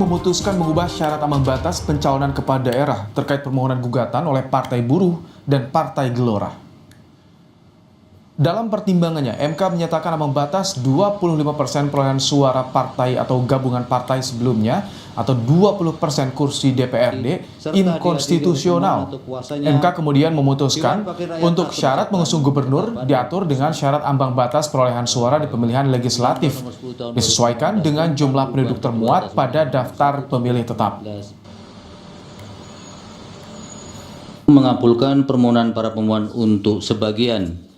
Memutuskan mengubah syarat ambang batas pencalonan kepala daerah terkait permohonan gugatan oleh Partai Buruh dan Partai Gelora. Dalam pertimbangannya, MK menyatakan ambang batas 25% perolehan suara partai atau gabungan partai sebelumnya atau 20% kursi DPRD inkonstitusional. MK kemudian memutuskan untuk syarat mengusung gubernur diatur dengan syarat ambang batas perolehan suara di pemilihan legislatif disesuaikan dengan jumlah penduduk termuat pada daftar pemilih tetap. Mengabulkan permohonan para pemohon untuk sebagian.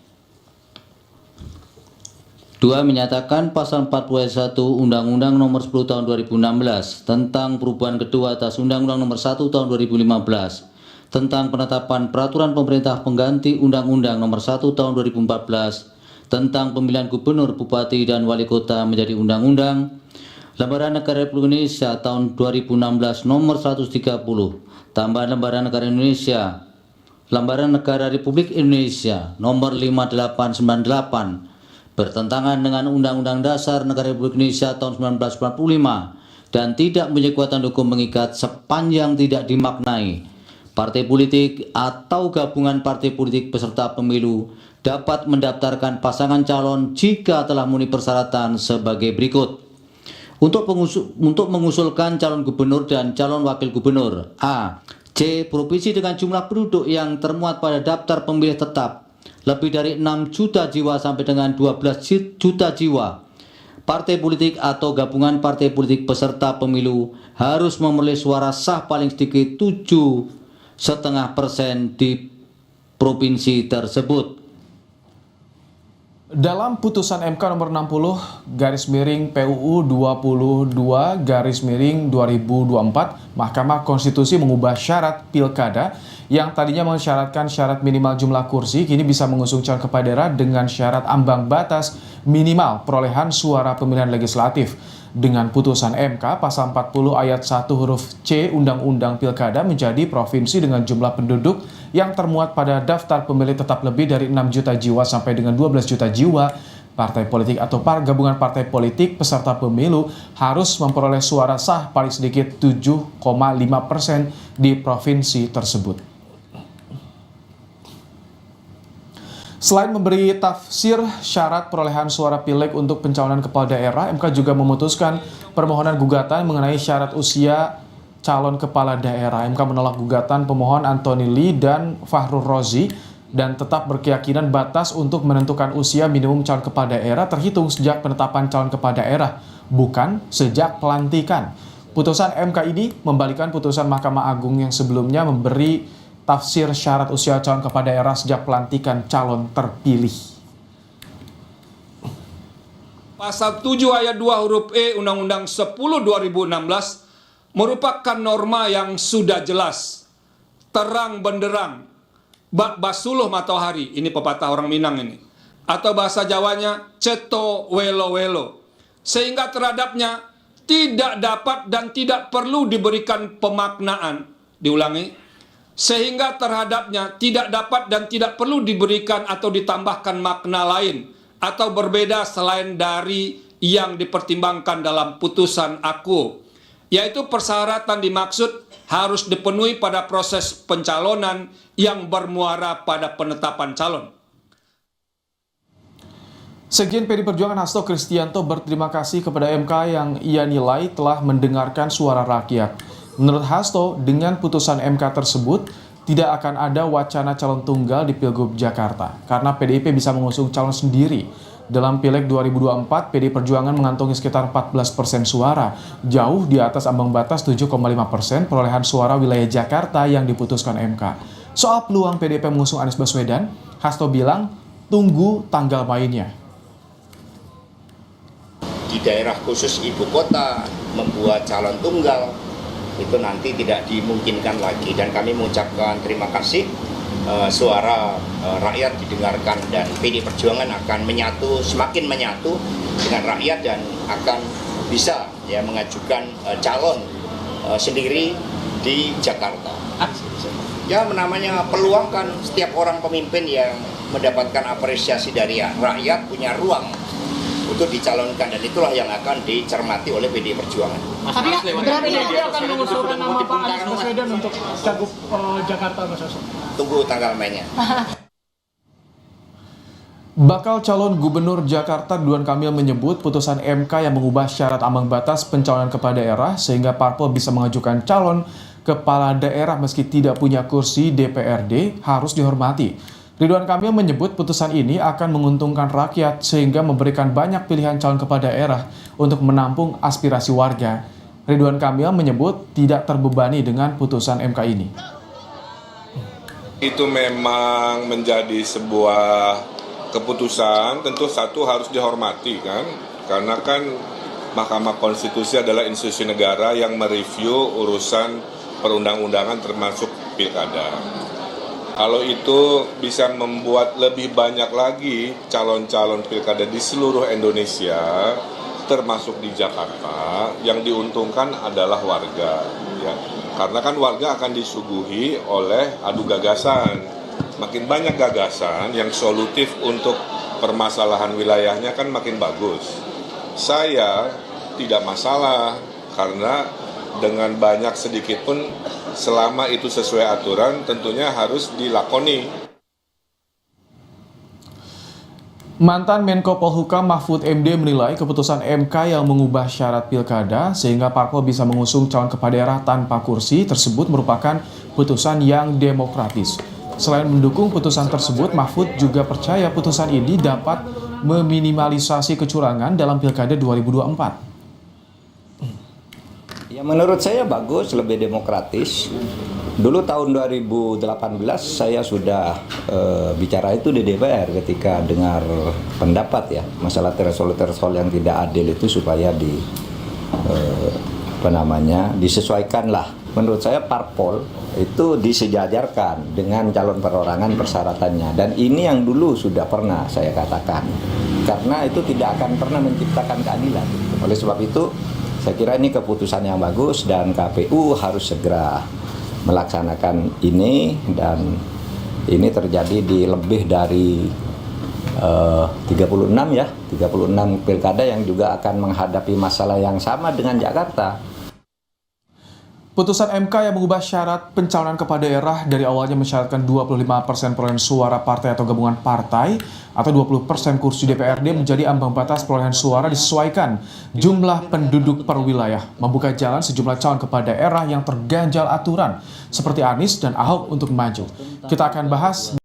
2. Menyatakan pasal 41 Undang-Undang Nomor 10 Tahun 2016 tentang perubahan kedua atas Undang-Undang Nomor 1 Tahun 2015 tentang penetapan peraturan pemerintah pengganti Undang-Undang Nomor 1 Tahun 2014 tentang pemilihan gubernur, bupati, dan wali kota menjadi undang-undang. Lembaran Negara Republik Indonesia tahun 2016 Nomor 130 tambahan Lembaran Negara Indonesia, Lembaran Negara Republik Indonesia Nomor 5898 bertentangan dengan Undang-Undang Dasar Negara Republik Indonesia tahun 1945 dan tidak mempunyai kekuatan hukum mengikat sepanjang tidak dimaknai. Partai politik atau gabungan partai politik peserta pemilu dapat mendaftarkan pasangan calon jika telah memenuhi persyaratan sebagai berikut. Untuk mengusulkan calon gubernur dan calon wakil gubernur. A. C. Provinsi dengan jumlah penduduk yang termuat pada daftar pemilih tetap lebih dari 6 juta jiwa sampai dengan 12 juta jiwa. Partai politik atau gabungan partai politik peserta pemilu harus memperoleh suara sah paling sedikit 7,5% di provinsi tersebut. Dalam putusan MK nomor 60/PUU 22/2024, Mahkamah Konstitusi mengubah syarat pilkada yang tadinya mensyaratkan syarat minimal jumlah kursi kini bisa mengusung calon kepala daerah dengan syarat ambang batas minimal perolehan suara pemilihan legislatif. Dengan putusan MK pasal 40 ayat 1 huruf C Undang-Undang Pilkada menjadi provinsi dengan jumlah penduduk yang termuat pada daftar pemilih tetap lebih dari 6 juta jiwa sampai dengan 12 juta jiwa. Partai politik atau gabungan partai politik peserta pemilu harus memperoleh suara sah paling sedikit 7,5% di provinsi tersebut. Selain memberi tafsir syarat perolehan suara pileg untuk pencalonan kepala daerah, MK juga memutuskan permohonan gugatan mengenai syarat usia calon kepala daerah. MK menolak gugatan pemohon Anthony Lee dan Fahrul Rozi dan tetap berkeyakinan batas untuk menentukan usia minimum calon kepala daerah terhitung sejak penetapan calon kepala daerah, bukan sejak pelantikan. Putusan MK ini membalikan putusan Mahkamah Agung yang sebelumnya memberi tafsir syarat usia calon kepala daerah sejak pelantikan calon terpilih. Pasal 7 ayat 2 huruf E Undang-Undang 10 2016 merupakan norma yang sudah jelas, terang benderang, bak basuluh matahari, ini pepatah orang Minang ini, atau bahasa Jawanya ceto welo welo, sehingga terhadapnya tidak dapat dan tidak perlu diberikan pemaknaan. Diulangi, sehingga terhadapnya tidak dapat dan tidak perlu diberikan atau ditambahkan makna lain atau berbeda selain dari yang dipertimbangkan dalam putusan aku, yaitu persyaratan dimaksud harus dipenuhi pada proses pencalonan yang bermuara pada penetapan calon. Sekjen PD Perjuangan Hasto Kristianto berterima kasih kepada MK yang ia nilai telah mendengarkan suara rakyat. Menurut Hasto, dengan putusan MK tersebut, tidak akan ada wacana calon tunggal di Pilgub Jakarta, karena PDIP bisa mengusung calon sendiri. Dalam Pileg 2024, PD Perjuangan mengantongi sekitar 14% suara, jauh di atas ambang batas 7,5% perolehan suara wilayah Jakarta yang diputuskan MK. Soal peluang PDIP mengusung Anies Baswedan, Hasto bilang, tunggu tanggal mainnya. Di daerah khusus ibu kota, membuat calon tunggal, itu nanti tidak dimungkinkan lagi, dan kami mengucapkan terima kasih. Suara rakyat didengarkan dan PD Perjuangan akan semakin menyatu dengan rakyat dan akan bisa mengajukan calon sendiri di Jakarta. Ya, namanya peluang kan, setiap orang pemimpin yang mendapatkan apresiasi dari rakyat punya ruang untuk dicalonkan, dan itulah yang akan dicermati oleh PDI Perjuangan. Tapi berarti dia akan mengusulkan nama Pak Anies Baswedan untuk cagup Jakarta, Mas Hasto. Tunggu tanggal mainnya. Bakal calon gubernur Jakarta Ridwan Kamil menyebut putusan MK yang mengubah syarat ambang batas pencalonan kepala daerah sehingga parpol bisa mengajukan calon kepala daerah meski tidak punya kursi DPRD harus dihormati. Ridwan Kamil menyebut putusan ini akan menguntungkan rakyat sehingga memberikan banyak pilihan calon kepala daerah untuk menampung aspirasi warga. Ridwan Kamil menyebut tidak terbebani dengan putusan MK ini. Itu memang menjadi sebuah keputusan, tentu satu harus dihormati kan, karena kan Mahkamah Konstitusi adalah institusi negara yang mereview urusan perundang-undangan termasuk pilkada. Kalau itu bisa membuat lebih banyak lagi calon-calon pilkada di seluruh Indonesia, termasuk di Jakarta, yang diuntungkan adalah warga, ya. Karena kan warga akan disuguhi oleh adu gagasan. Makin banyak gagasan yang solutif untuk permasalahan wilayahnya kan makin bagus. Saya tidak masalah karena dengan banyak sedikit pun selama itu sesuai aturan tentunya harus dilakoni. Mantan Menko Polhukam Mahfud MD menilai keputusan MK yang mengubah syarat pilkada sehingga parpol bisa mengusung calon kepala daerah tanpa kursi tersebut merupakan putusan yang demokratis. Selain mendukung putusan tersebut, Mahfud juga percaya putusan ini dapat meminimalisasi kecurangan dalam Pilkada 2024. Ya, menurut saya bagus, lebih demokratis. Dulu tahun 2018 saya sudah bicara itu di DPR ketika dengar pendapat ya masalah threshold yang tidak adil itu supaya disesuaikan lah. Menurut saya parpol itu disejajarkan dengan calon perorangan persyaratannya, dan ini yang dulu sudah pernah saya katakan, karena itu tidak akan pernah menciptakan keadilan. Oleh sebab itu saya kira ini keputusan yang bagus dan KPU harus segera melaksanakan ini, dan ini terjadi di lebih dari 36 pilkada yang juga akan menghadapi masalah yang sama dengan Jakarta. Putusan MK yang mengubah syarat pencalonan kepala daerah dari awalnya mensyaratkan 25% perolehan suara partai atau gabungan partai atau 20% kursi DPRD menjadi ambang batas perolehan suara disesuaikan jumlah penduduk per wilayah, membuka jalan sejumlah calon kepala daerah yang terganjal aturan seperti Anies dan Ahok untuk maju. Kita akan bahas